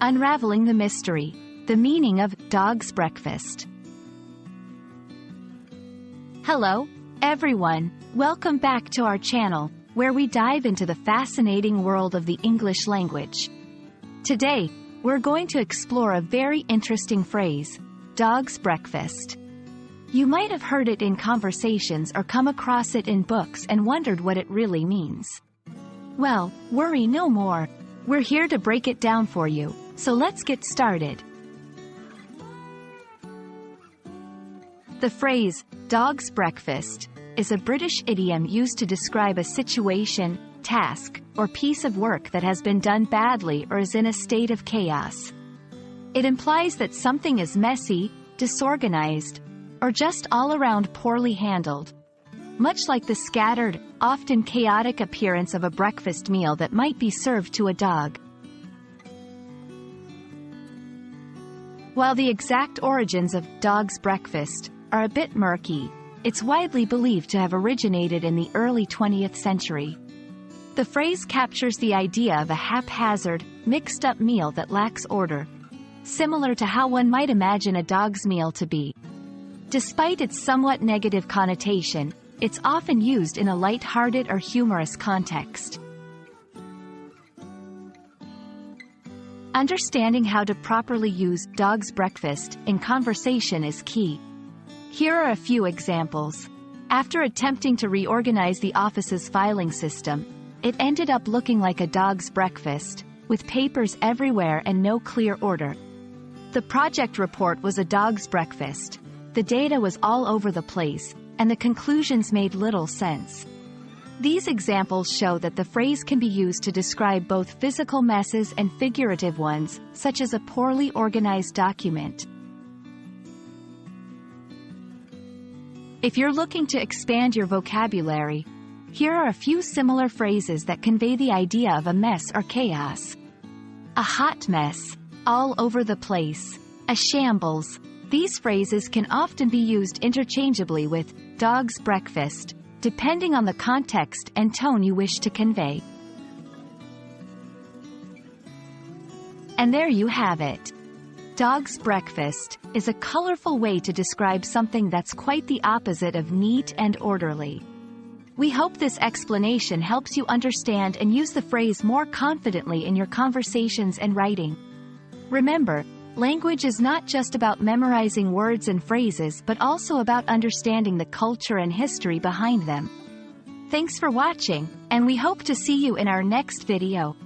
Unraveling the Mystery, the meaning of dog's breakfast. Hello, everyone. Welcome back to our channel, where we dive into the fascinating world of the English language. Today, we're going to explore a very interesting phrase, dog's breakfast. You might have heard it in conversations or come across it in books and wondered what it really means. Well, worry no more. We're here to break it down for you, so let's get started. The phrase, dog's breakfast, is a British idiom used to describe a situation, task, or piece of work that has been done badly or is in a state of chaos. It implies that something is messy, disorganized, or just all around poorly handled. Much like the scattered, often chaotic appearance of a breakfast meal that might be served to a dog. While the exact origins of dog's breakfast are a bit murky, it's widely believed to have originated in the early 20th century. The phrase captures the idea of a haphazard, mixed-up meal that lacks order, similar to how one might imagine a dog's meal to be. Despite its somewhat negative connotation, it's often used in a light-hearted or humorous context. Understanding how to properly use dog's breakfast in conversation is key. Here are a few examples. After attempting to reorganize the office's filing system, it ended up looking like a dog's breakfast, with papers everywhere and no clear order. The project report was a dog's breakfast. The data was all over the place, and the conclusions made little sense. These examples show that the phrase can be used to describe both physical messes and figurative ones, such as a poorly organized document. If you're looking to expand your vocabulary, here are a few similar phrases that convey the idea of a mess or chaos. A hot mess, all over the place, a shambles. These phrases can often be used interchangeably with dog's breakfast, depending on the context and tone you wish to convey. And there you have it. Dog's breakfast is a colorful way to describe something that's quite the opposite of neat and orderly. We hope this explanation helps you understand and use the phrase more confidently in your conversations and writing. Remember, language is not just about memorizing words and phrases but also about understanding the culture and history behind them. Thanks for watching, and we hope to see you in our next video.